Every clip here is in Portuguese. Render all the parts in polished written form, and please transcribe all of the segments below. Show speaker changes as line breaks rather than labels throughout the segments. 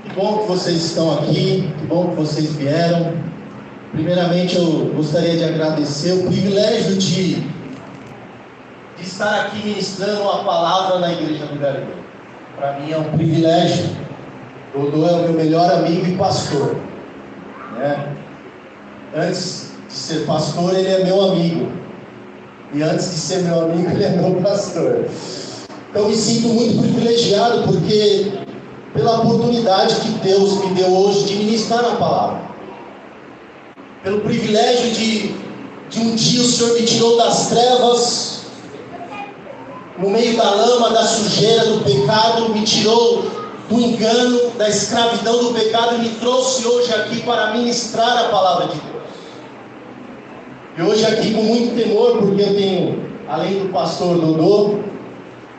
Que bom que vocês estão aqui, que bom que vocês vieram. Primeiramente, eu gostaria de agradecer o privilégio de estar aqui ministrando uma palavra na Igreja do Galileu. Para mim é um privilégio. Dodô é o meu melhor amigo e pastor, né? Antes de ser pastor, ele é meu amigo. E antes de ser meu amigo, ele é meu pastor. Então, me sinto muito privilegiado porque pela oportunidade que Deus me deu hoje de ministrar a palavra. Pelo privilégio de um dia o Senhor me tirou das trevas, no meio da lama, da sujeira, do pecado, me tirou do engano, da escravidão do pecado e me trouxe hoje aqui para ministrar a palavra de Deus. E hoje aqui com muito temor, porque eu tenho, além do pastor Dodô,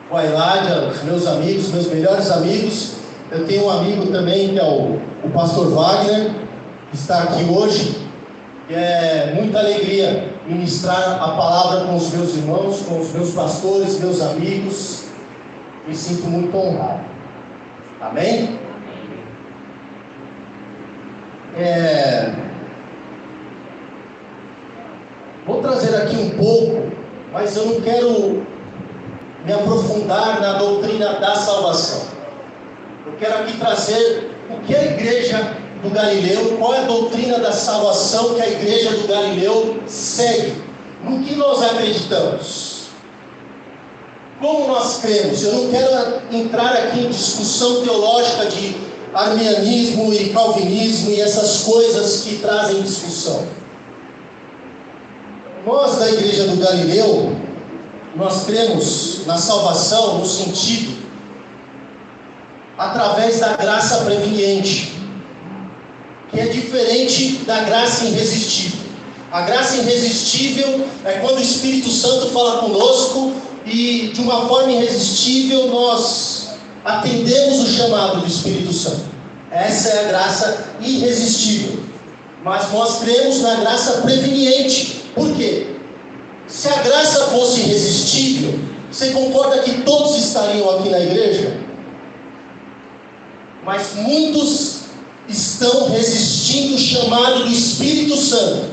o Ailádia, os meus amigos, meus melhores amigos, eu tenho um amigo também que é o pastor Wagner, que está aqui hoje. E é muita alegria ministrar a palavra com os meus irmãos, com os meus pastores, meus amigos. Me sinto muito honrado. Amém? Vou trazer aqui um pouco, mas eu não quero me aprofundar na doutrina da salvação. Eu quero aqui trazer o que a Igreja do Galileu, qual é a doutrina da salvação que a Igreja do Galileu segue, no que nós acreditamos, como nós cremos. Eu não quero entrar aqui em discussão teológica de arminianismo e calvinismo e essas coisas que trazem discussão. Nós da Igreja do Galileu, nós cremos na salvação no sentido através da graça preveniente, que é diferente da graça irresistível. A graça irresistível é quando o Espírito Santo fala conosco e de uma forma irresistível nós atendemos o chamado do Espírito Santo. Essa é a graça irresistível. Mas nós cremos na graça preveniente. Por quê? Se a graça fosse irresistível, você concorda que todos estariam aqui na igreja? Mas muitos estão resistindo o chamado do Espírito Santo.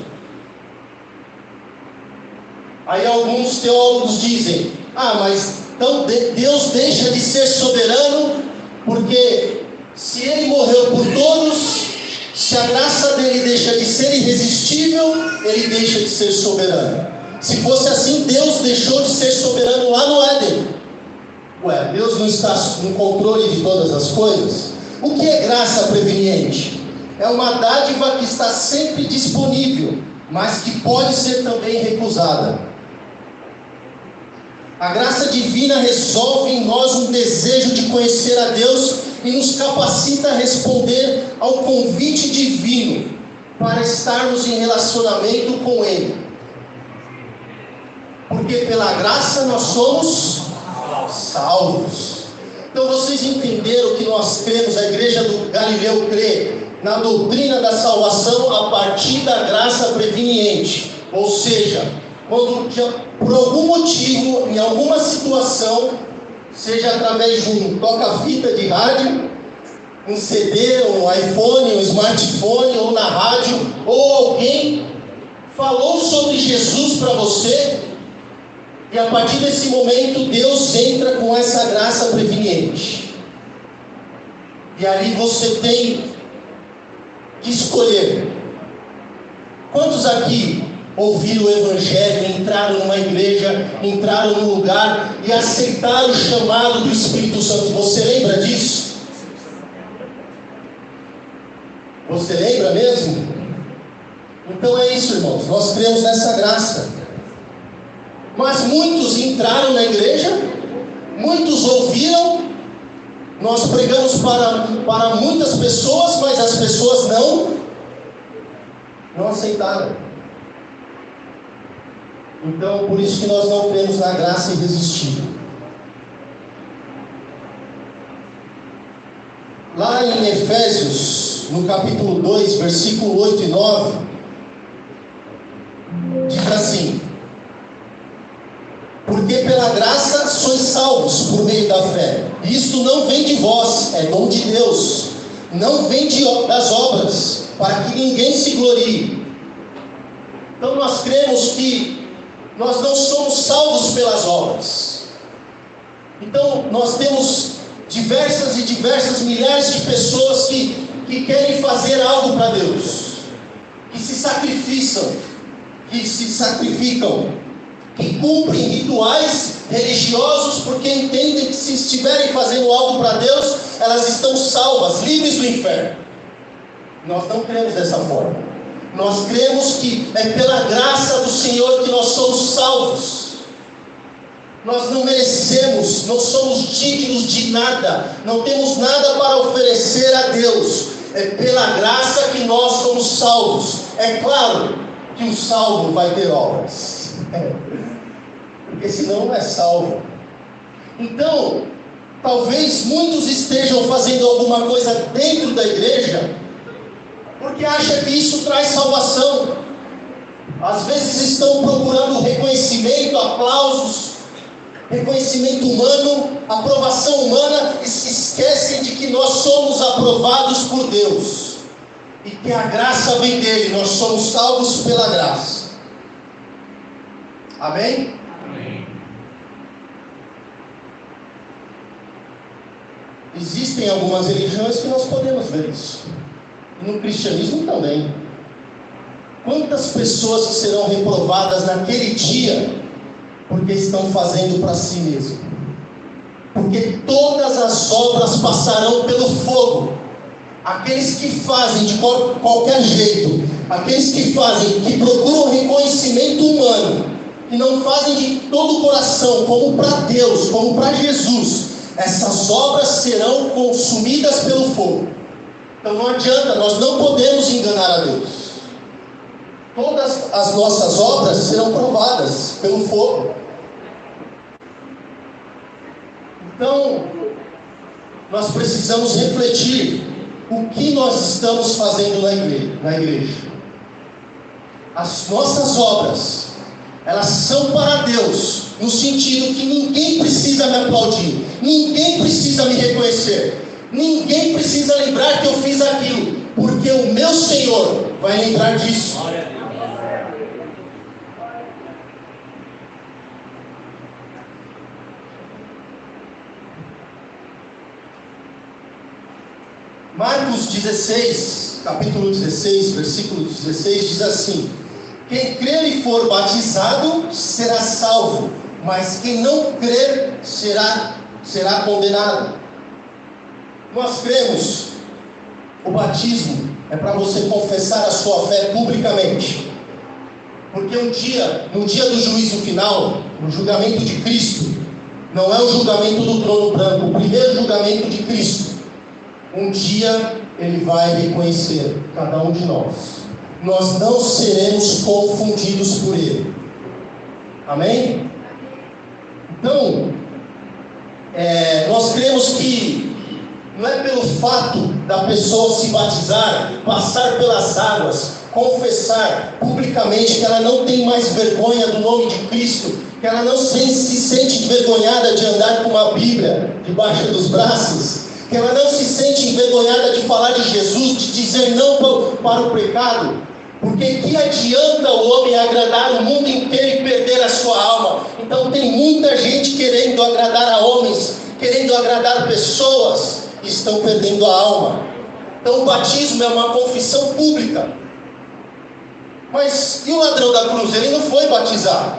Aí alguns teólogos dizem: mas então Deus deixa de ser soberano, porque se Ele morreu por todos, se a graça dele deixa de ser irresistível, Ele deixa de ser soberano. Se fosse assim, Deus deixou de ser soberano lá no Éden. Deus não está no controle de todas as coisas? O que é graça preveniente? É uma dádiva que está sempre disponível, mas que pode ser também recusada. A graça divina resolve em nós um desejo de conhecer a Deus e nos capacita a responder ao convite divino para estarmos em relacionamento com Ele. Porque pela graça nós somos salvos. Então vocês entenderam que nós cremos, a Igreja do Galileu crê na doutrina da salvação a partir da graça preveniente. Ou seja, quando por algum motivo, em alguma situação, seja através de um toca-fita de rádio, um CD, um iPhone, um smartphone, ou na rádio, ou alguém falou sobre Jesus para você, e a partir desse momento Deus entra com essa graça preveniente. E ali você tem que escolher. Quantos aqui ouviram o Evangelho, entraram numa igreja, entraram num lugar e aceitaram o chamado do Espírito Santo? Você lembra disso? Você lembra mesmo? Então é isso, irmãos, nós cremos nessa graça. Mas muitos entraram na igreja, muitos ouviram, nós pregamos para muitas pessoas, mas as pessoas não aceitaram. Então, por isso que nós não cremos na graça irresistível. Lá em Efésios, no capítulo 2, versículo 8 e 9, diz assim: porque pela graça sois salvos por meio da fé. Isto não vem de vós, é dom de Deus, não vem das obras, para que ninguém se glorie. Então nós cremos que nós não somos salvos pelas obras. Então nós temos diversas milhares de pessoas que querem fazer algo para Deus, que se sacrificam, que cumprem rituais religiosos porque entendem que se estiverem fazendo algo para Deus, elas estão salvas, livres do inferno. Nós não cremos dessa forma. Nós cremos que é pela graça do Senhor que nós somos salvos. Nós não merecemos, não somos dignos de nada, não temos nada para oferecer a Deus. É pela graça que nós somos salvos. É claro que o salvo vai ter obras, porque senão não é salvo. Então, talvez muitos estejam fazendo alguma coisa dentro da igreja porque acham que isso traz salvação. Às vezes estão procurando reconhecimento, aplausos, reconhecimento humano, aprovação humana, e se esquecem de que nós somos aprovados por Deus e que a graça vem dele. Nós somos salvos pela graça. Amém?
Amém.
Existem algumas religiões que nós podemos ver isso, e no cristianismo também. Quantas pessoas que serão reprovadas naquele dia porque estão fazendo para si mesmo? Porque todas as obras passarão pelo fogo. Aqueles que fazem de qualquer jeito, aqueles que fazem, que procuram reconhecimento humano, que não fazem de todo o coração, como para Deus, como para Jesus, essas obras serão consumidas pelo fogo. Então não adianta, nós não podemos enganar a Deus. Todas as nossas obras serão provadas pelo fogo. Então, nós precisamos refletir o que nós estamos fazendo na igreja. As nossas obras, elas são para Deus, no sentido que ninguém precisa me aplaudir, ninguém precisa me reconhecer, ninguém precisa lembrar que eu fiz aquilo, porque o meu Senhor vai lembrar disso. Marcos 16, capítulo 16, versículo 16, diz assim: quem crer e for batizado será salvo, mas quem não crer será condenado. Nós cremos, o batismo é para você confessar a sua fé publicamente, porque no dia do juízo final, no julgamento de Cristo, não é o julgamento do trono branco, o primeiro julgamento de Cristo. Um dia Ele vai reconhecer cada um de nós. Nós não seremos confundidos por Ele. Amém? Então, nós cremos que não é pelo fato da pessoa se batizar, passar pelas águas, confessar publicamente que ela não tem mais vergonha do nome de Cristo, que ela não se sente envergonhada de andar com uma Bíblia debaixo dos braços, que ela não se sente envergonhada de falar de Jesus, de dizer não para o pecado, porque que adianta o homem agradar o mundo inteiro e perder a sua alma? Então tem muita gente querendo agradar a homens, querendo agradar pessoas, e estão perdendo a alma. Então o batismo é uma confissão pública. Mas e o ladrão da cruz? Ele não foi batizado.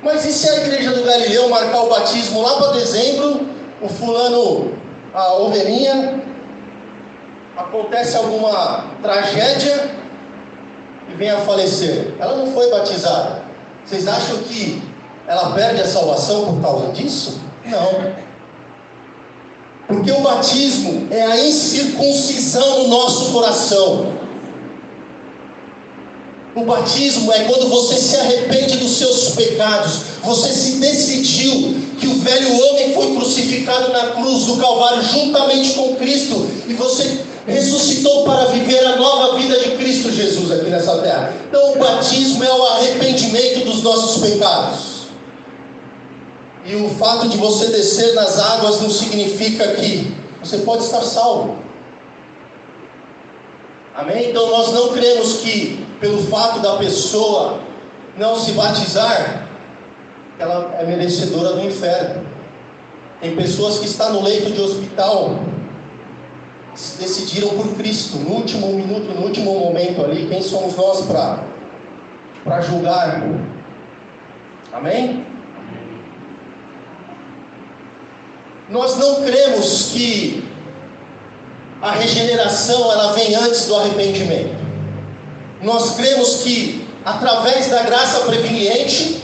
Mas e se a igreja do Galileu marcar o batismo lá para dezembro? O fulano, a ovelhinha, acontece alguma tragédia e vem a falecer. Ela não foi batizada. Vocês acham que ela perde a salvação por causa disso? Não. Porque o batismo é a incircuncisão no nosso coração. O batismo é quando você se arrepende dos seus pecados, você se decidiu que o velho homem foi crucificado na cruz do Calvário juntamente com Cristo, e você ressuscitou para viver a nova vida de Cristo Jesus aqui nessa terra. Então o batismo é o arrependimento dos nossos pecados. E o fato de você descer nas águas não significa que você pode estar salvo. Amém? Então nós não cremos que, pelo fato da pessoa não se batizar, ela é merecedora do inferno. Tem pessoas que estão no leito de hospital, decidiram por Cristo, no último minuto, no último momento ali. Quem somos nós para julgar? Amém? Nós não cremos que a regeneração ela vem antes do arrependimento. Nós cremos que através da graça preveniente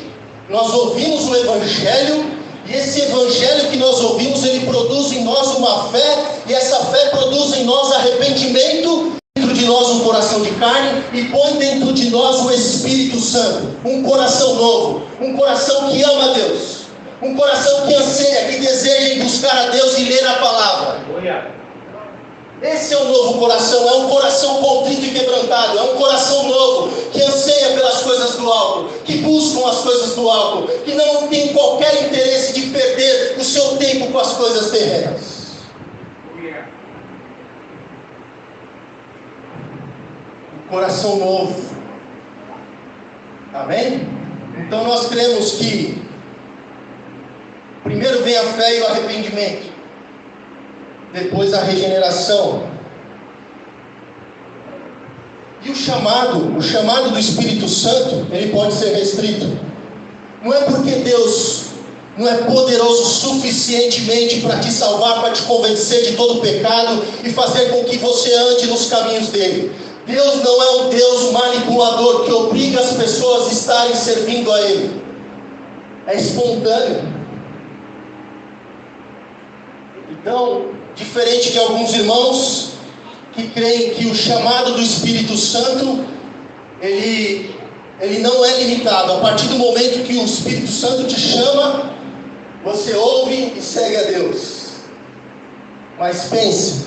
nós ouvimos o Evangelho, e esse Evangelho que nós ouvimos, ele produz em nós uma fé, e essa fé produz em nós arrependimento, dentro de nós um coração de carne, e põe dentro de nós o Espírito Santo, um coração novo, um coração que ama a Deus, um coração que anseia, que deseja buscar a Deus e ler a palavra. Esse é o novo coração, é um coração contrito e quebrantado, é um coração novo, que anseia pelas coisas do alto, que buscam as coisas do alto, que não tem qualquer interesse de perder o seu tempo com as coisas terrenas. Um coração novo. Amém? Então nós cremos que primeiro vem a fé e o arrependimento, depois a regeneração. E o chamado do Espírito Santo, ele pode ser restrito. Não é porque Deus não é poderoso suficientemente para te salvar, para te convencer de todo pecado e fazer com que você ande nos caminhos dele. Deus não é um Deus manipulador que obriga as pessoas a estarem servindo a ele. É espontâneo. Então, diferente de alguns irmãos que creem que o chamado do Espírito Santo, ele não é limitado. A partir do momento que o Espírito Santo te chama, você ouve e segue a Deus. Mas pense,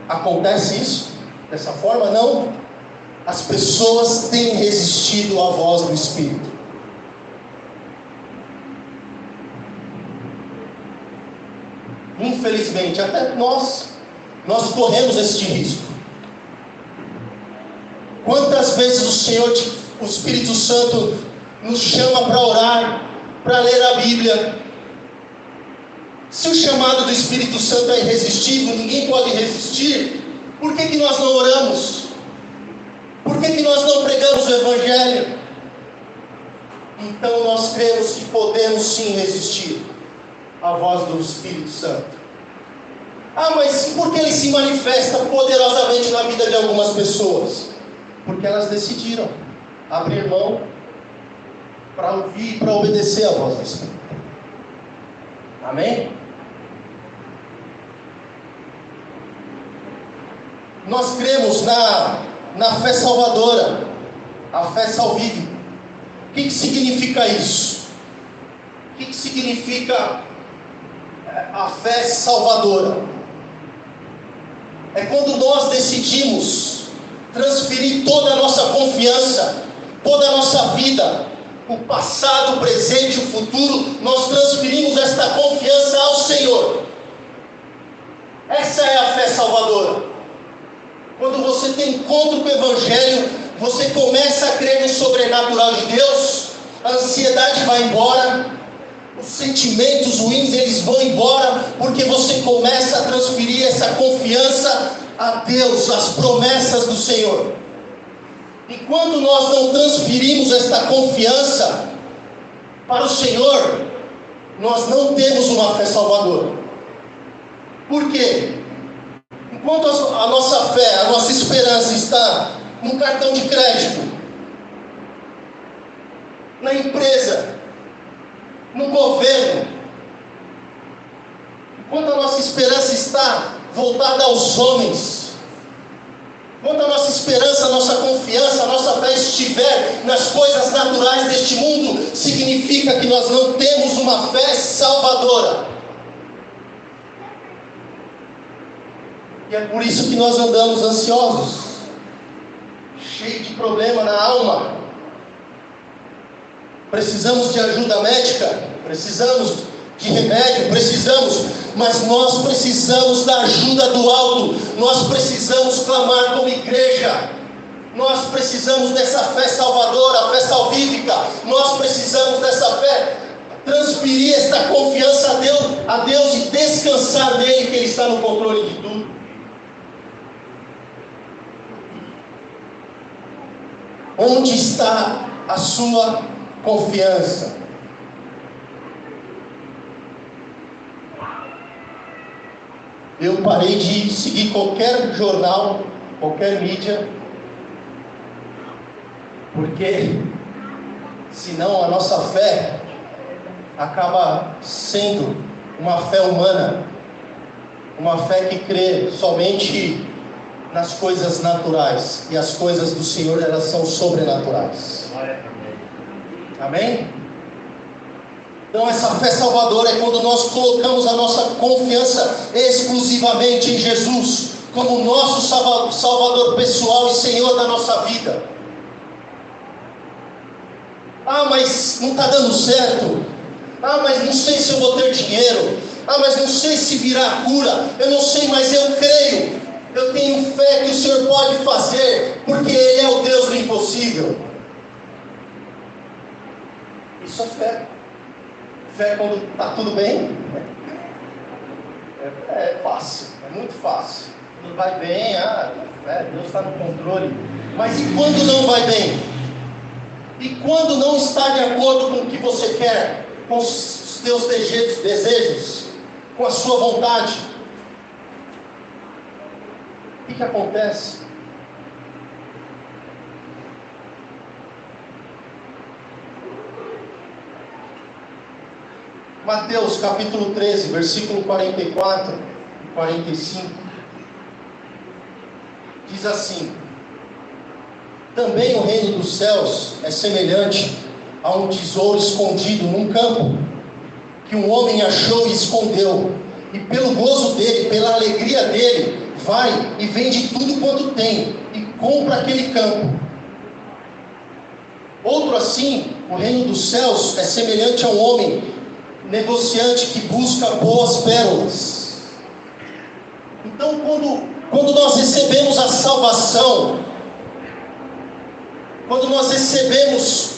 acontece isso dessa forma? Não. As pessoas têm resistido à voz do Espírito. Infelizmente, até nós corremos esse risco. Quantas vezes o Espírito Santo nos chama para orar, para ler a Bíblia? Se o chamado do Espírito Santo é irresistível, ninguém pode resistir, por que nós não oramos? Por que nós não pregamos o Evangelho? Então nós cremos que podemos sim resistir à voz do Espírito Santo. Mas por que ele se manifesta poderosamente na vida de algumas pessoas? Porque elas decidiram abrir mão para ouvir e para obedecer a voz do Espírito. Amém? Nós cremos na fé salvadora, a fé salvífica. O que significa isso? O que significa a fé salvadora? É quando nós decidimos transferir toda a nossa confiança, toda a nossa vida, o passado, o presente, o futuro, nós transferimos esta confiança ao Senhor. Essa é a fé salvadora. Quando você tem encontro com o Evangelho, você começa a crer no sobrenatural de Deus, a ansiedade vai embora, os sentimentos ruins eles vão embora, porque você começa a transferir essa confiança a Deus, as promessas do Senhor. Enquanto nós não transferimos esta confiança para o Senhor, nós não temos uma fé salvadora. Por quê? Enquanto a nossa fé, a nossa esperança está no cartão de crédito, na empresa, no governo, enquanto a nossa esperança está voltada aos homens, enquanto a nossa esperança, a nossa confiança, a nossa fé estiver nas coisas naturais deste mundo, significa que nós não temos uma fé salvadora. E é por isso que nós andamos ansiosos, cheios de problema na alma. Precisamos de ajuda médica, precisamos de remédio, precisamos mas nós precisamos da ajuda do alto, nós precisamos clamar como igreja, nós precisamos dessa fé salvadora, fé salvífica, nós precisamos dessa fé, transferir esta confiança a Deus e descansar nele, que Ele está no controle de tudo. Onde está a sua confiança? Eu parei de seguir qualquer jornal, qualquer mídia, porque senão a nossa fé acaba sendo uma fé humana, uma fé que crê somente nas coisas naturais, e as coisas do Senhor, elas são sobrenaturais. Amém? Então essa fé salvadora é quando nós colocamos a nossa confiança exclusivamente em Jesus, como nosso Salvador pessoal e Senhor da nossa vida. Ah, mas não está dando certo. Ah, mas não sei se eu vou ter dinheiro. Ah, mas não sei se virá cura. Eu não sei, mas eu creio. Eu tenho fé que o Senhor pode fazer, porque Ele é o Deus do impossível. Isso é fé. Fé quando está tudo bem. É fácil, é muito fácil. Tudo vai bem, Deus está no controle. Mas e quando não vai bem? E quando não está de acordo com o que você quer, com os teus desejos, com a sua vontade? O que acontece? Mateus capítulo 13, versículo 44 e 45, diz assim: também o reino dos céus é semelhante a um tesouro escondido num campo, que um homem achou e escondeu, e pelo gozo dele, pela alegria dele, vai e vende tudo quanto tem, e compra aquele campo. Outro assim, o reino dos céus é semelhante a um homem negociante que busca boas pérolas. Então quando nós recebemos a salvação, quando nós recebemos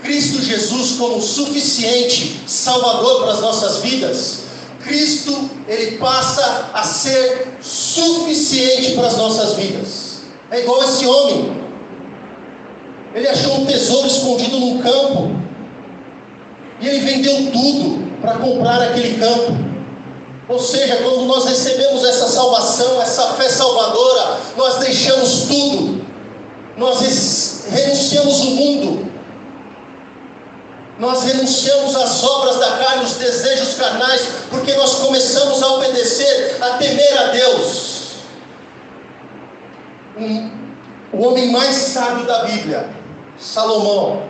Cristo Jesus como suficiente Salvador para as nossas vidas, Cristo, Ele passa a ser suficiente para as nossas vidas. É igual esse homem. Ele achou um tesouro escondido num campo, e ele vendeu tudo para comprar aquele campo. Ou seja, quando nós recebemos essa salvação, essa fé salvadora, nós deixamos tudo. Nós renunciamos o mundo. Nós renunciamos às obras da carne, os desejos carnais, porque nós começamos a obedecer, a temer a Deus. O homem mais sábio da Bíblia, Salomão,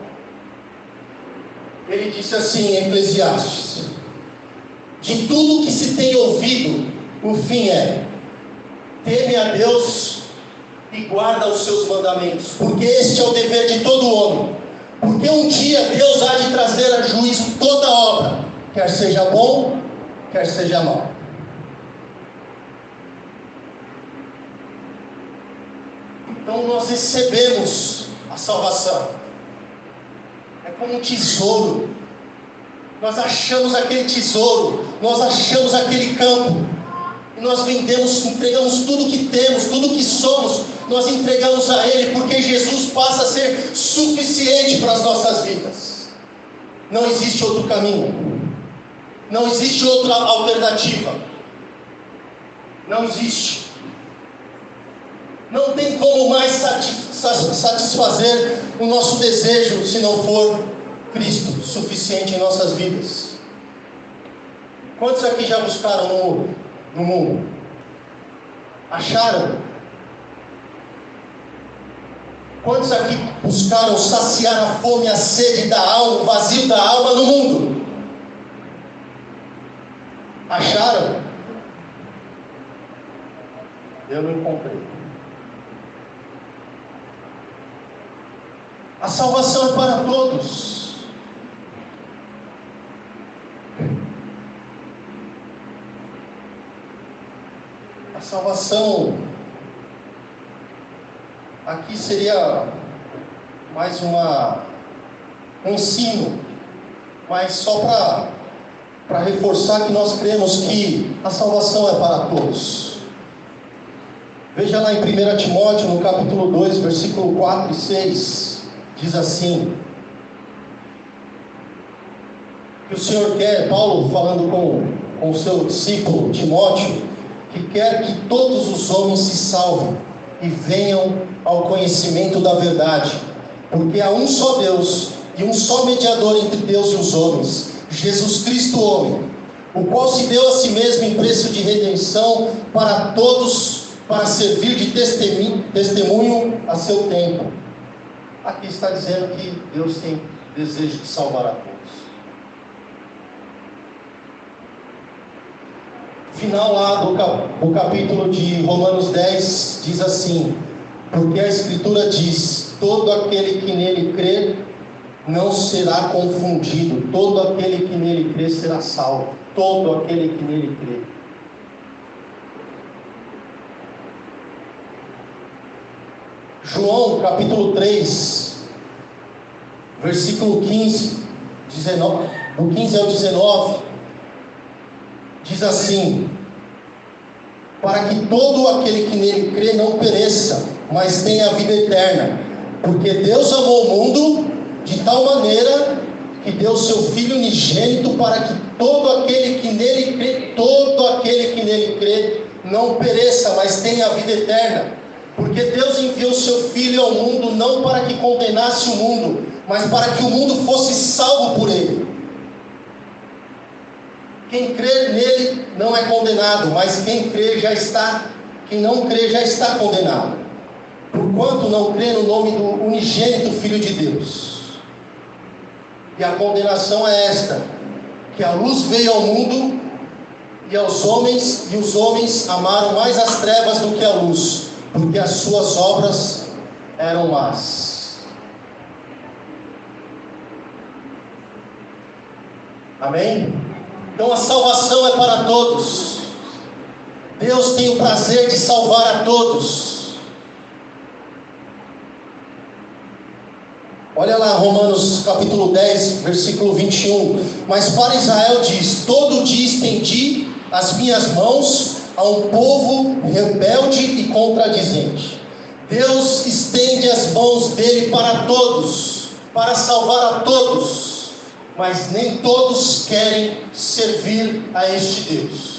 ele disse assim em Eclesiastes: de tudo que se tem ouvido, o fim é: teme a Deus e guarda os seus mandamentos, porque este é o dever de todo homem. Porque um dia Deus há de trazer a juízo toda obra, quer seja bom, quer seja mal. Então nós recebemos a salvação. É como um tesouro. Nós achamos aquele tesouro, nós achamos aquele campo, e nós vendemos, entregamos tudo que temos, tudo que somos, nós entregamos a Ele, porque Jesus passa a ser suficiente para as nossas vidas. Não existe outro caminho, não existe outra alternativa, não existe. Não tem como mais satisfazer o nosso desejo se não for Cristo suficiente em nossas vidas. Quantos aqui já buscaram no mundo? Acharam? Quantos aqui buscaram saciar a fome e a sede da alma, o vazio da alma no mundo? Acharam? Eu não encontrei. A salvação é para todos. A salvação aqui seria mais um ensino, mas só para reforçar que nós cremos que a salvação é para todos. Veja lá em 1 Timóteo, no capítulo 2, versículo 4 e 6, diz assim: que o Senhor quer, Paulo falando com o seu discípulo Timóteo, que quer que todos os homens se salvem e venham ao conhecimento da verdade, porque há um só Deus e um só mediador entre Deus e os homens, Jesus Cristo homem, o qual se deu a si mesmo em preço de redenção para todos, para servir de testemunho a seu tempo. Aqui está dizendo que Deus tem desejo de salvar a todos. Final lá do capítulo de Romanos 10 diz assim: porque a Escritura diz: todo aquele que nele crê não será confundido, todo aquele que nele crê será salvo, todo aquele que nele crê. João capítulo 3, versículo 15, 19, do 15 ao 19, diz assim: para que todo aquele que nele crê não pereça, mas tenha a vida eterna, porque Deus amou o mundo de tal maneira que deu seu Filho unigênito, para que todo aquele que nele crê não pereça, mas tenha a vida eterna. Porque Deus enviou seu Filho ao mundo não para que condenasse o mundo, mas para que o mundo fosse salvo por ele. Quem crer nele não é condenado, mas quem não crê já está condenado, porquanto não crê no nome do unigênito Filho de Deus. E a condenação é esta: que a luz veio ao mundo, e os homens amaram mais as trevas do que a luz, porque as suas obras eram más. Amém? Então a salvação é para todos. Deus tem o prazer de salvar a todos. Olha lá Romanos capítulo 10, versículo 21. Mas para Israel diz: todo dia estendi as minhas mãos a um povo rebelde e contradizente. Deus estende as mãos dele para todos, para salvar a todos, mas nem todos querem servir a este Deus.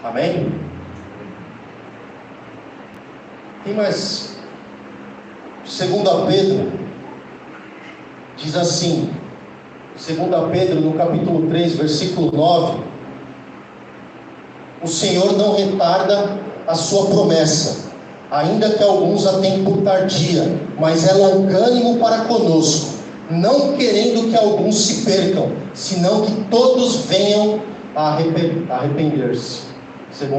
Amém? Tem mais. 2 Pedro diz assim, 2 Pedro no capítulo 3, versículo 9: o Senhor não retarda a sua promessa, ainda que alguns a tenham por tardia, mas é longânimo para conosco, não querendo que alguns se percam, senão que todos venham a arrepender-se. 2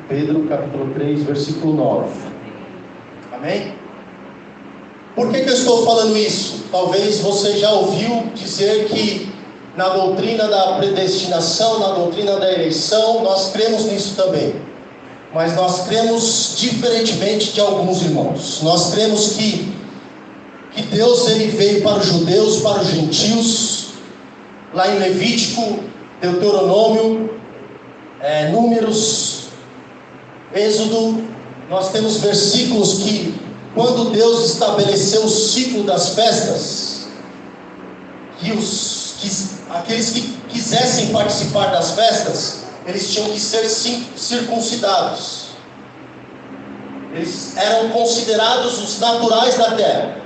Pedro capítulo 3, versículo 9. Amém? Por que eu estou falando isso? Talvez você já ouviu dizer que na doutrina da predestinação, na doutrina da eleição, nós cremos nisso também. Mas nós cremos diferentemente de alguns irmãos. Nós cremos que Deus ele veio para os judeus, para os gentios. Lá em Levítico, Deuteronômio, Números, Êxodo, nós temos versículos que, quando Deus estabeleceu o ciclo das festas, que aqueles que quisessem participar das festas, eles tinham que ser circuncidados. Eles eram considerados os naturais da terra.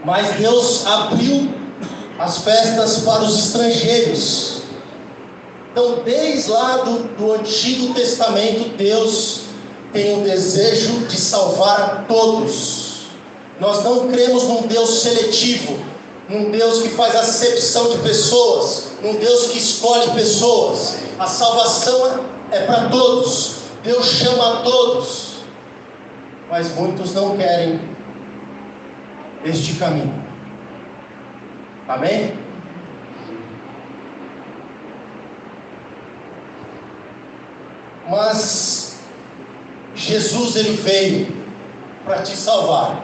Mas Deus abriu as festas para os estrangeiros. Então, desde lá do Antigo Testamento, Deus tem o desejo de salvar a todos. Nós não cremos num Deus seletivo, num Deus que faz acepção de pessoas, num Deus que escolhe pessoas. A salvação é para todos, Deus chama a todos, mas muitos não querem este caminho. Amém? Mas Jesus, ele veio para te salvar.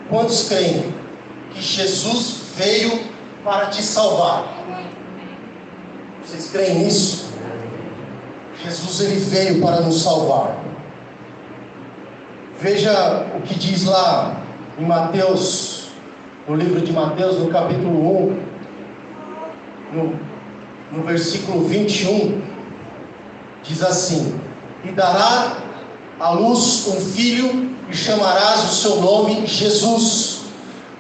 Quantos creem que Jesus veio para te salvar? Vocês creem nisso? Jesus, ele veio para nos salvar. Veja o que diz lá em Mateus, no livro de Mateus, no capítulo 1, no versículo 21, diz assim: e dará à luz um filho, e chamarás o seu nome Jesus,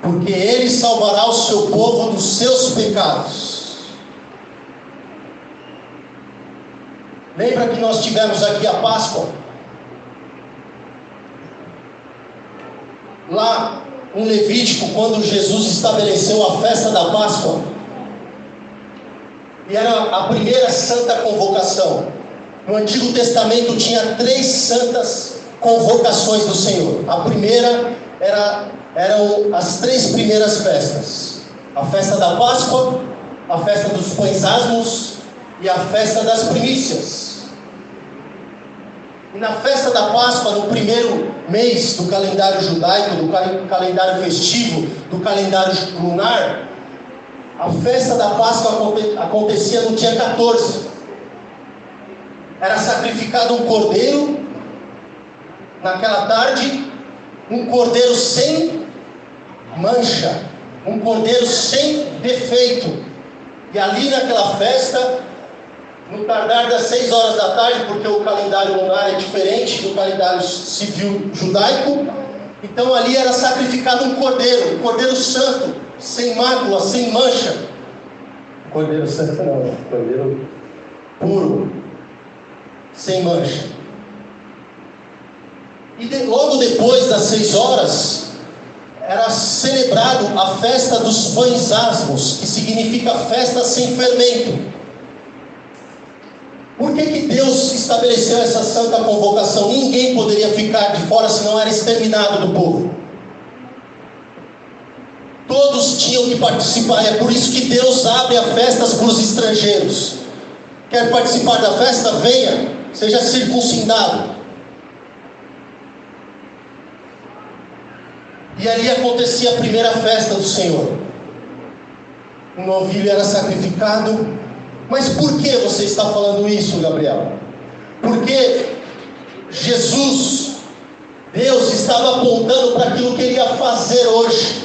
porque ele salvará o seu povo dos seus pecados. Lembra que nós tivemos aqui a Páscoa? Lá em Levítico, quando Jesus estabeleceu a festa da Páscoa, e era a primeira santa convocação. No Antigo Testamento tinha 3 santas convocações do Senhor. A primeira eram as 3 primeiras festas: a festa da Páscoa, a festa dos pães asmos e a festa das primícias. E na festa da Páscoa, no primeiro mês do calendário judaico, do calendário festivo, do calendário lunar, a festa da Páscoa acontecia no dia 14. Era sacrificado um cordeiro naquela tarde, um cordeiro sem mancha, um cordeiro sem defeito. E ali naquela festa, no tardar das 6 horas da tarde, porque o calendário lunar é diferente do calendário civil judaico, então ali era sacrificado um cordeiro santo, sem mácula, sem mancha. Cordeiro santo não, cordeiro puro, sem mancha. E logo depois das 6 horas, era celebrado a festa dos pães asmos, que significa festa sem fermento. Por que Deus estabeleceu essa santa convocação? Ninguém poderia ficar de fora, senão era exterminado do povo. Todos tinham que participar. É por isso que Deus abre as festas para os estrangeiros. Quer participar da festa? Venha, seja circuncidado. E ali acontecia a primeira festa do Senhor. Um novilho era sacrificado. Mas por que você está falando isso, Gabriel? Porque Jesus, Deus, estava apontando para aquilo que Ele ia fazer hoje,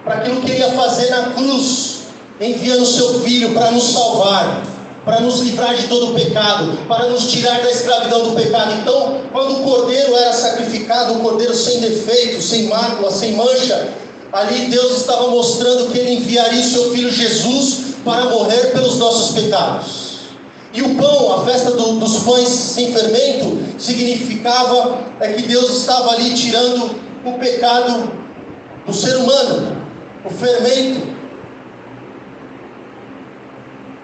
para aquilo que Ele ia fazer na cruz, enviando o seu Filho para nos salvar, para nos livrar de todo o pecado, para nos tirar da escravidão do pecado. Então, quando o cordeiro era sacrificado, um cordeiro sem defeito, sem mácula, sem mancha, ali Deus estava mostrando que Ele enviaria o seu Filho Jesus para morrer pelos nossos pecados. E o pão, a festa dos pães sem fermento, significava que Deus estava ali tirando o pecado do ser humano, o fermento.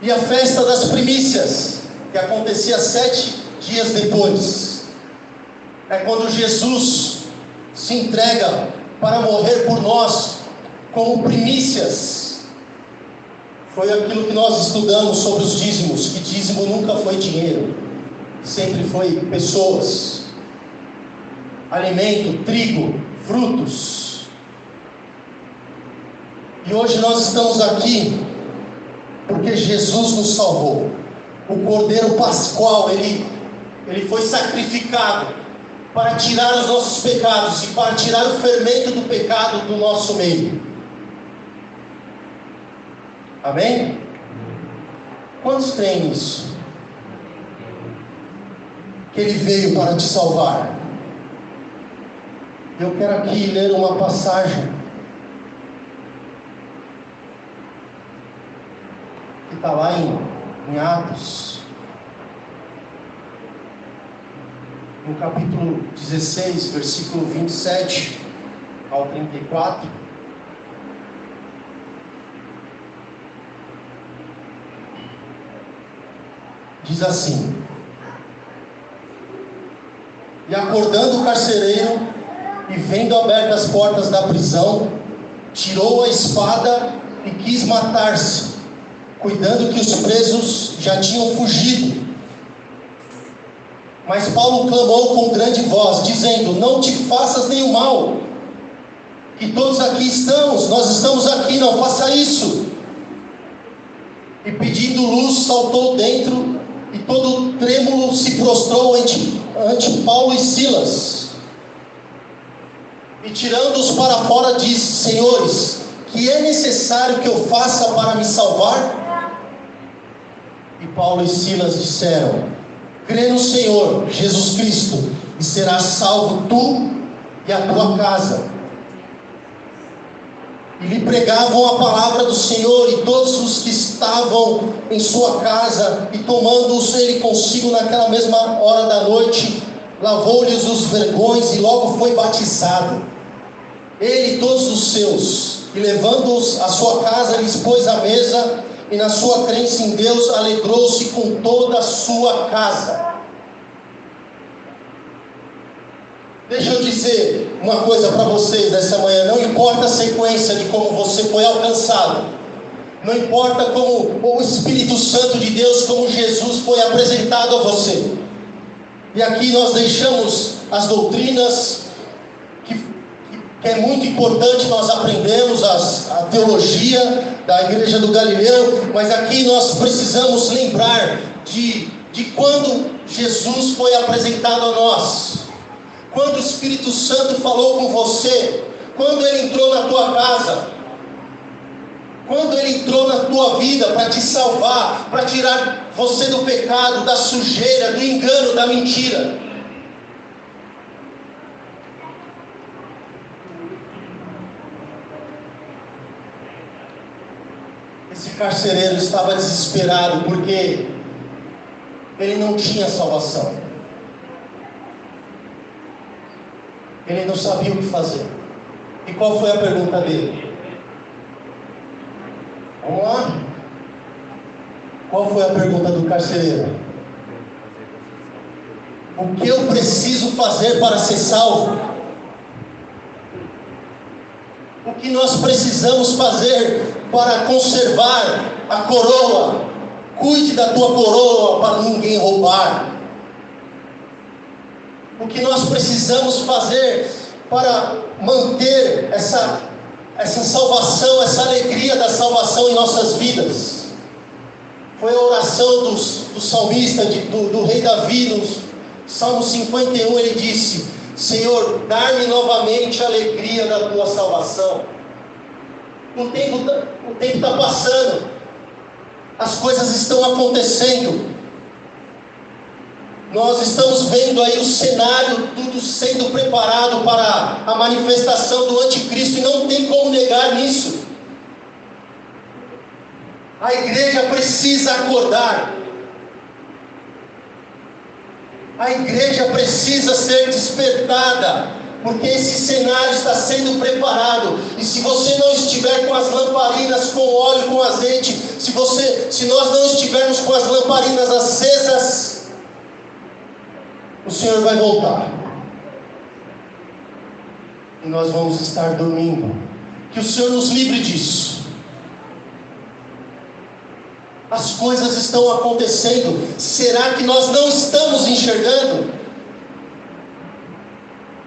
E a festa das primícias, que acontecia 7 dias depois, é quando Jesus se entrega para morrer por nós como primícias. Foi aquilo que nós estudamos sobre os dízimos, que dízimo nunca foi dinheiro, sempre foi pessoas, alimento, trigo, frutos. E hoje nós estamos aqui porque Jesus nos salvou. O Cordeiro Pascual, ele foi sacrificado para tirar os nossos pecados e para tirar o fermento do pecado do nosso meio. Amém? Quantos creem nisso? Que Ele veio para te salvar. Eu quero aqui ler uma passagem que está lá em Atos, no capítulo 16, versículo 27 ao 34. diz assim: e acordando o carcereiro, e vendo abertas as portas da prisão, tirou a espada e quis matar-se, cuidando que os presos já tinham fugido. Mas Paulo clamou com grande voz, dizendo: não te faças nenhum mal, que todos aqui estamos, nós estamos aqui, não faça isso. E pedindo luz, saltou dentro, e todo trêmulo se prostrou ante Paulo e Silas. E tirando-os para fora, disse: senhores, que é necessário que eu faça para me salvar? E Paulo e Silas disseram: crê no Senhor Jesus Cristo, e serás salvo tu e a tua casa. E lhe pregavam a palavra do Senhor, e todos os que estavam em sua casa, e tomando-os ele consigo naquela mesma hora da noite, lavou-lhes os vergões, e logo foi batizado, ele e todos os seus. E levando-os à sua casa, lhes pôs a mesa, e na sua crença em Deus, alegrou-se com toda a sua casa. Deixa eu dizer uma coisa para vocês nessa manhã: não importa a sequência de como você foi alcançado, não importa como o Espírito Santo de Deus, como Jesus foi apresentado a você. E aqui nós deixamos as doutrinas, que é muito importante nós aprendemos a teologia da Igreja do Galileu, mas aqui nós precisamos lembrar de quando Jesus foi apresentado a nós. Quando o Espírito Santo falou com você, quando Ele entrou na tua casa, quando Ele entrou na tua vida para te salvar, para tirar você do pecado, da sujeira, do engano, da mentira. Esse carcereiro estava desesperado porque ele não tinha salvação. Ele não sabia o que fazer. E qual foi a pergunta dele? Vamos lá? Qual foi a pergunta do carcereiro? O que eu preciso fazer para ser salvo? O que nós precisamos fazer para conservar a coroa? Cuide da tua coroa para ninguém roubar. O que nós precisamos fazer para manter essa salvação, essa alegria da salvação em nossas vidas? Foi a oração do salmista, do rei Davi, no Salmo 51, ele disse: Senhor, dá-me novamente a alegria da tua salvação. O tempo está passando, as coisas estão acontecendo. Nós estamos vendo aí o cenário, tudo sendo preparado para a manifestação do anticristo, e não tem como negar nisso. A igreja precisa acordar. A igreja precisa ser despertada, porque esse cenário está sendo preparado. E se você não estiver com as lamparinas, com óleo, com azeite, se nós não estivermos com as lamparinas acesas, o Senhor vai voltar, e nós vamos estar dormindo. Que o Senhor nos livre disso. As coisas estão acontecendo. Será que nós não estamos enxergando?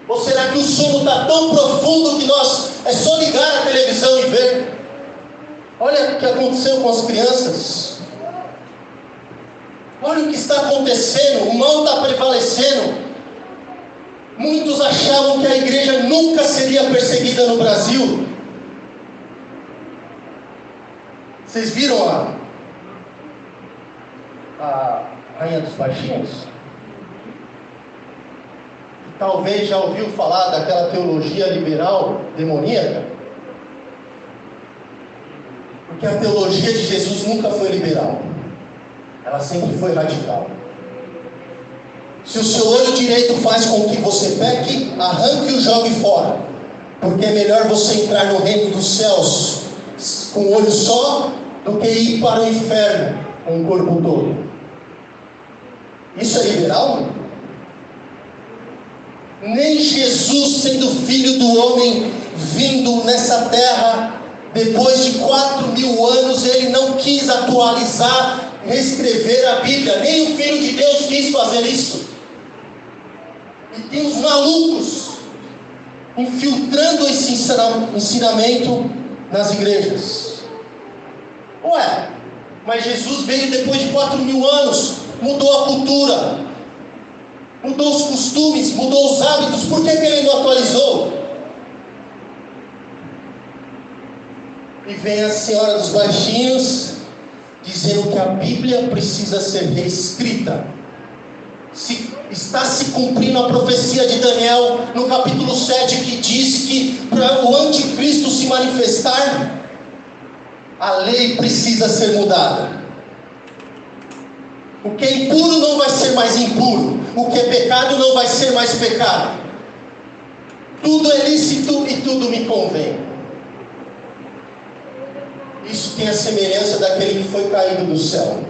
Ou será que o sono está tão profundo que é só ligar a televisão e ver? Olha o que aconteceu com as crianças. Olha o que está acontecendo. O mal está prevalecendo. Muitos achavam que a igreja nunca seria perseguida no Brasil. Vocês viram a Rainha dos Baixinhos? Talvez já ouviu falar daquela teologia liberal demoníaca? Porque a teologia de Jesus nunca foi liberal. Ela sempre foi radical. Se o seu olho direito faz com que você peque, arranque e o jogue fora. Porque é melhor você entrar no reino dos céus com um olho só, do que ir para o inferno com o corpo todo. Isso é liberal? Nem Jesus, sendo filho do homem, vindo nessa terra, depois de 4.000 anos, ele não quis atualizar, reescrever a Bíblia. Nem o Filho de Deus quis fazer isso. E tem os malucos infiltrando esse ensinamento nas igrejas. Ué, mas Jesus veio depois de 4.000 anos, mudou a cultura, mudou os costumes, mudou os hábitos. Por que ele não atualizou? E vem a senhora dos baixinhos dizendo que a Bíblia precisa ser reescrita. Está se cumprindo a profecia de Daniel no capítulo 7, que diz que para o anticristo se manifestar, a lei precisa ser mudada. O que é impuro não vai ser mais impuro, o que é pecado não vai ser mais pecado. Tudo é lícito e tudo me convém. Isso tem a semelhança daquele que foi caído do céu.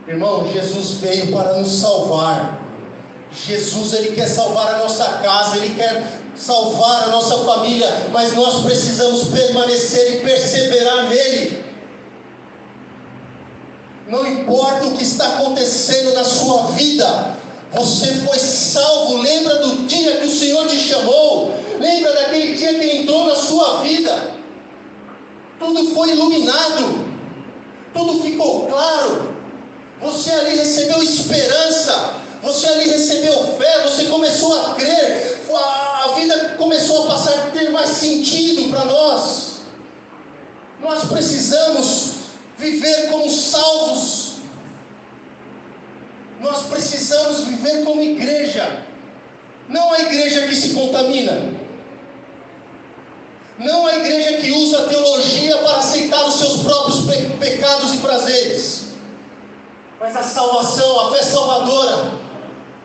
Irmão, Jesus veio para nos salvar. Jesus, ele quer salvar a nossa casa, ele quer salvar a nossa família, mas nós precisamos permanecer e perseverar nele. Não importa o que está acontecendo na sua vida, você foi salvo. Lembra do dia que o Senhor te chamou? Lembra daquele dia que entrou na sua vida? Tudo foi iluminado, tudo ficou claro. Você ali recebeu esperança, você ali recebeu fé, você começou a crer, a vida começou a passar a ter mais sentido para nós. Nós precisamos viver como salvos, nós precisamos viver como igreja, não a igreja que se contamina, não a igreja que usa a teologia para aceitar os seus próprios pecados e prazeres, mas a salvação, a fé salvadora,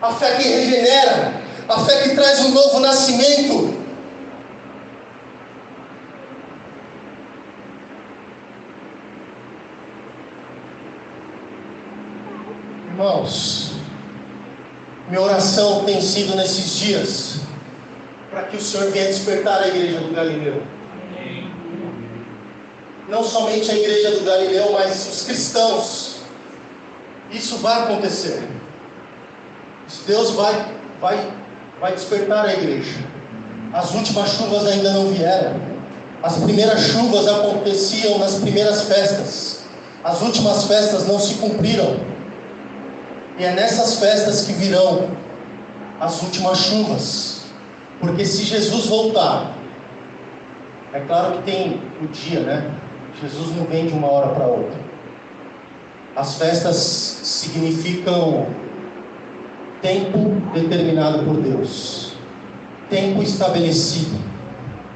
a fé que regenera, a fé que traz um novo nascimento. Irmãos, minha oração tem sido nesses dias para que o Senhor venha despertar a igreja do Galileu. Não somente a igreja do Galileu, mas os cristãos. Isso vai acontecer. Deus vai despertar a igreja. As últimas chuvas ainda não vieram. As primeiras chuvas aconteciam nas primeiras festas. As últimas festas não se cumpriram. E é nessas festas que virão as últimas chuvas. Porque se Jesus voltar, é claro que tem o dia, né? Jesus não vem de uma hora para outra. As festas significam tempo determinado por Deus, tempo estabelecido.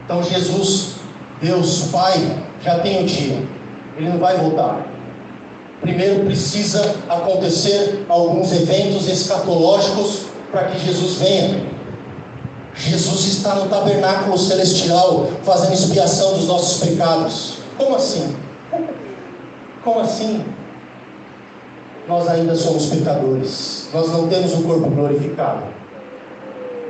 Então Jesus, Deus Pai, já tem o dia, Ele não vai voltar. Primeiro precisa acontecer alguns eventos escatológicos para que Jesus venha. Jesus está no tabernáculo celestial fazendo expiação dos nossos pecados. Como assim? Como assim? Nós ainda somos pecadores, nós não temos um corpo glorificado.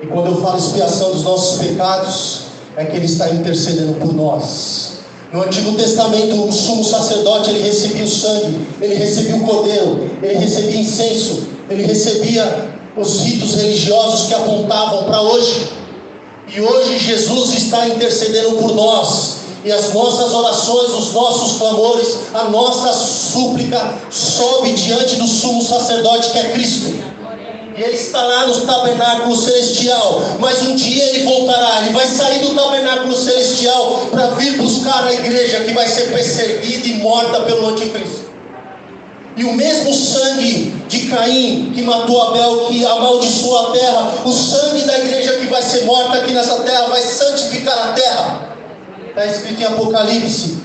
E quando eu falo expiação dos nossos pecados, é que Ele está intercedendo por nós. No Antigo Testamento, o sumo sacerdote, ele recebia o sangue, ele recebia o cordeiro, ele recebia incenso, ele recebia os ritos religiosos que apontavam para hoje. E hoje Jesus está intercedendo por nós. E as nossas orações, os nossos clamores, a nossa súplica sobe diante do sumo sacerdote que é Cristo. E Ele está lá no tabernáculo celestial. Mas um dia Ele voltará. Ele vai sair do tabernáculo celestial para vir buscar a igreja que vai ser perseguida e morta pelo anticristo. E o mesmo sangue de Caim que matou Abel, que amaldiçoou a terra, o sangue da igreja que vai ser morta aqui nessa terra vai santificar a terra. Está escrito em Apocalipse.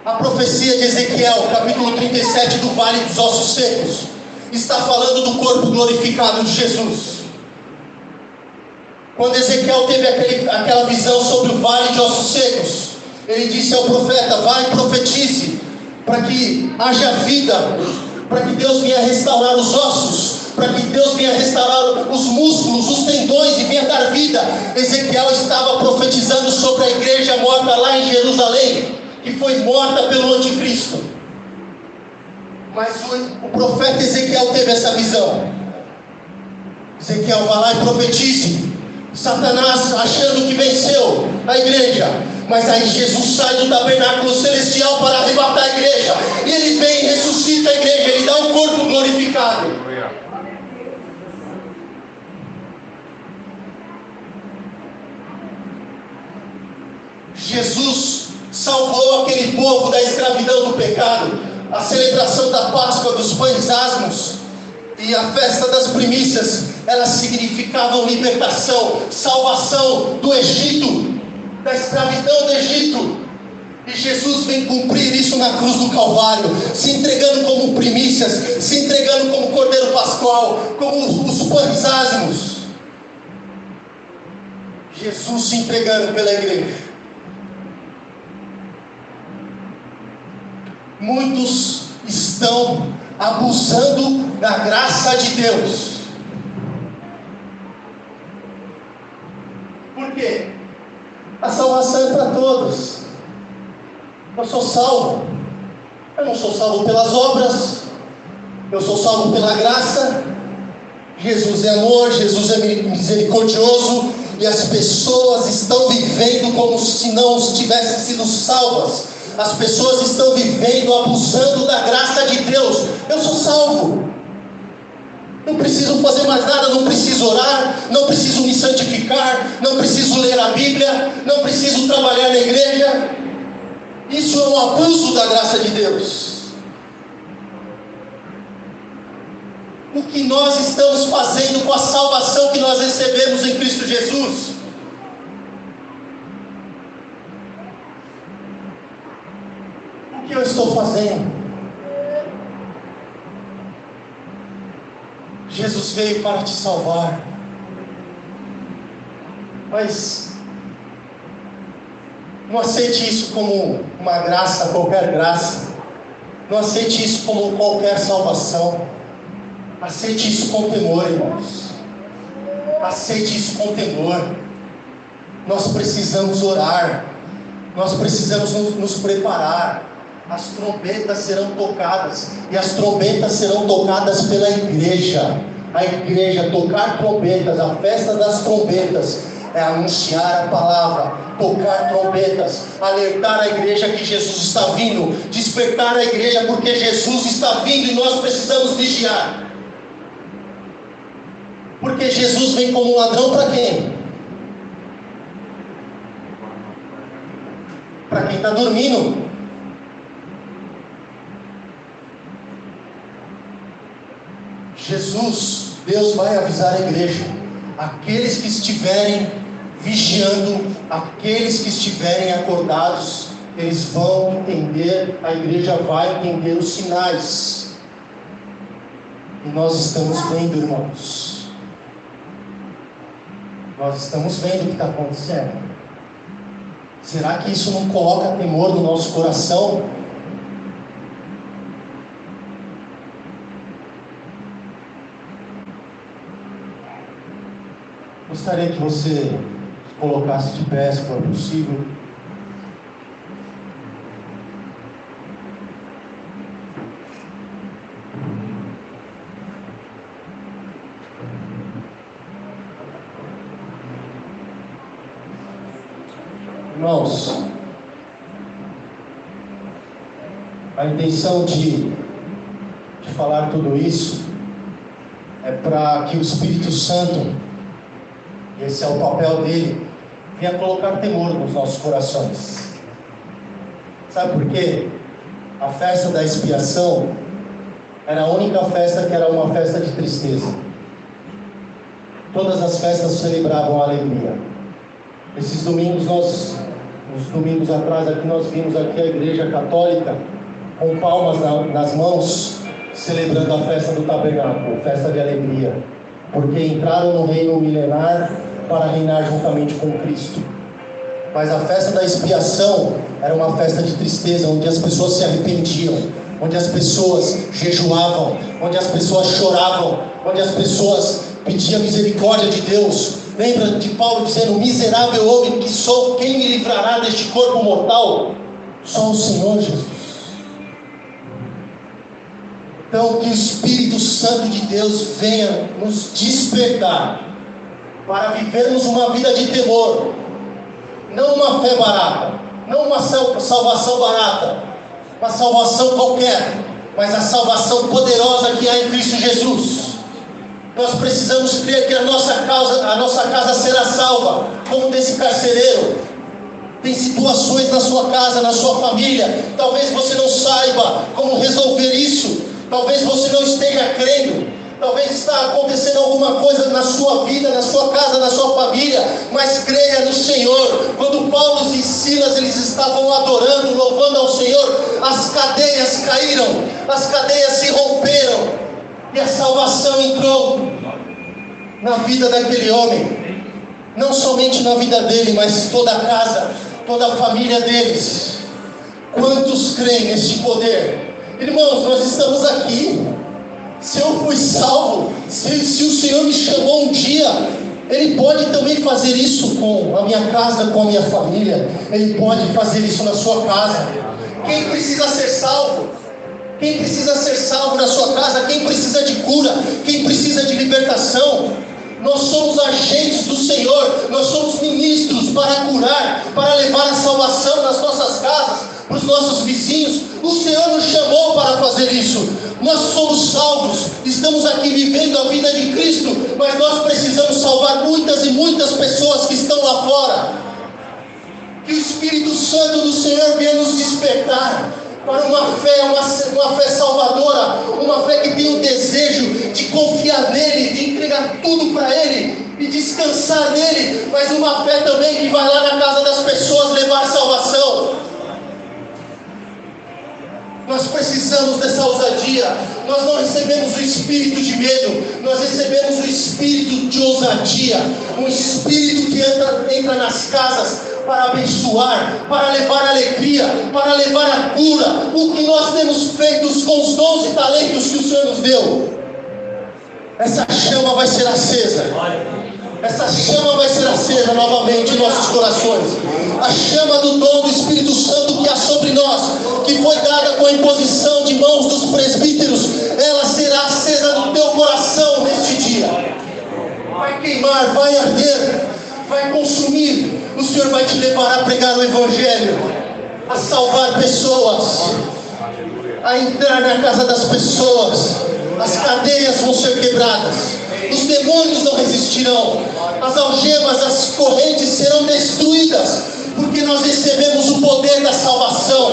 A profecia de Ezequiel, capítulo 37, do Vale dos Ossos Secos, está falando do corpo glorificado de Jesus. Quando Ezequiel teve aquela visão sobre o vale de ossos secos, ele disse ao profeta: vai e profetize, para que haja vida, para que Deus venha restaurar os ossos, para que Deus venha restaurar os músculos, os tendões e venha dar vida. Ezequiel estava profetizando sobre a igreja morta lá em Jerusalém, que foi morta pelo anticristo. Mas o profeta Ezequiel teve essa visão. Ezequiel vai lá e profetize. Satanás achando que venceu a igreja, mas aí Jesus sai do tabernáculo celestial para arrebatar a igreja, e ele vem e ressuscita a igreja, ele dá um corpo glorificado. Jesus salvou aquele povo da escravidão do pecado. A celebração da Páscoa, dos pães asmos e a festa das primícias, elas significavam libertação, salvação do Egito, da escravidão do Egito. E Jesus vem cumprir isso na cruz do Calvário, se entregando como primícias, se entregando como Cordeiro Pascual, como os pães asmos. Jesus se entregando pela igreja. Muitos estão abusando da graça de Deus. Por quê? A salvação é para todos. Eu sou salvo. Eu não sou salvo pelas obras. Eu sou salvo pela graça. Jesus é amor, Jesus é misericordioso. E as pessoas estão vivendo como se não tivessem sido salvas. As pessoas estão vivendo, abusando da graça de Deus. Eu sou salvo. Não preciso fazer mais nada, não preciso orar, não preciso me santificar, não preciso ler a Bíblia, não preciso trabalhar na igreja. Isso é um abuso da graça de Deus. O que nós estamos fazendo com a salvação que nós recebemos em Cristo Jesus? O que eu estou fazendo? Jesus veio para te salvar, mas não aceite isso como uma graça, qualquer graça. Não aceite isso como qualquer salvação. Aceite isso com temor, irmãos. Aceite isso com temor. Nós precisamos orar. Nós precisamos nos preparar. As trombetas serão tocadas, e as trombetas serão tocadas pela igreja. A igreja, tocar trombetas, a festa das trombetas é anunciar a palavra, tocar trombetas, alertar a igreja que Jesus está vindo, despertar a igreja porque Jesus está vindo e nós precisamos vigiar. Porque Jesus vem como um ladrão para quem? Para quem está dormindo. Jesus, Deus vai avisar a igreja. Aqueles que estiverem vigiando, aqueles que estiverem acordados, eles vão entender, a igreja vai entender os sinais. E nós estamos vendo, irmãos. Nós estamos vendo o que está acontecendo. Será que isso não coloca temor no nosso coração? Gostaria que você se colocasse de pé, se for possível. Irmãos, a intenção de falar tudo isso é para que o Espírito Santo, esse é o papel dele, venha colocar temor nos nossos corações. Sabe por quê? A festa da expiação era a única festa que era uma festa de tristeza. Todas as festas celebravam a alegria. Esses domingos uns domingos atrás aqui nós vimos aqui a igreja católica com palmas nas mãos, celebrando a festa do tabernáculo, festa de alegria, porque entraram no reino milenar para reinar juntamente com Cristo. Mas a festa da expiação era uma festa de tristeza, onde as pessoas se arrependiam, onde as pessoas jejuavam, onde as pessoas choravam, onde as pessoas pediam misericórdia de Deus. Lembra de Paulo dizendo: miserável homem que sou, quem me livrará deste corpo mortal? Só o Senhor Jesus. Então, que o Espírito Santo de Deus venha nos despertar para vivermos uma vida de temor, não uma fé barata, não uma salvação barata, uma salvação qualquer, mas a salvação poderosa que há em Cristo Jesus. Nós precisamos crer que a nossa casa será salva, como desse carcereiro. Tem situações na sua casa, na sua família, talvez você não saiba como resolver isso, talvez você não esteja crendo, talvez está acontecendo alguma coisa na sua vida, na sua casa, na sua família, mas creia no Senhor. Quando Paulo e Silas eles estavam adorando, louvando ao Senhor, as cadeias caíram, as cadeias se romperam, e a salvação entrou na vida daquele homem, não somente na vida dele, mas toda a casa, toda a família deles. Quantos creem neste poder? Irmãos, nós estamos aqui. Se eu fui salvo, se o Senhor me chamou um dia, Ele pode também fazer isso com a minha casa, com a minha família. Ele pode fazer isso na sua casa. Quem precisa ser salvo? Quem precisa ser salvo na sua casa? Quem precisa de cura? Quem precisa de libertação? Nós somos agentes do Senhor, nós somos ministros para curar, para levar a salvação nas nossas casas, para os nossos vizinhos. O Senhor nos chamou para fazer isso. Nós somos salvos, estamos aqui vivendo a vida de Cristo, mas nós precisamos salvar muitas e muitas pessoas que estão lá fora. Que o Espírito Santo do Senhor venha nos despertar para uma fé salvadora, uma fé que tem o desejo de confiar nele, de entregar tudo para ele e descansar nele, mas uma fé também que vai lá na casa das pessoas levar salvação. Nós precisamos dessa ousadia. Nós não recebemos o espírito de medo, nós recebemos o espírito de ousadia, um espírito que entra nas casas para abençoar, para levar alegria, para levar a cura. O que nós temos feito com os dons e talentos que o Senhor nos deu, essa chama vai ser acesa. Essa chama vai ser acesa novamente em nossos corações. A chama do dom do Espírito Santo que há sobre nós, que foi dada com a imposição de mãos dos presbíteros, ela será acesa no teu coração neste dia. Vai queimar, vai arder, vai consumir. O Senhor vai te levar a pregar o Evangelho, a salvar pessoas, a entrar na casa das pessoas. As cadeias vão ser quebradas, os demônios não resistirão, as algemas, as correntes serão destruídas, porque nós recebemos o poder da salvação,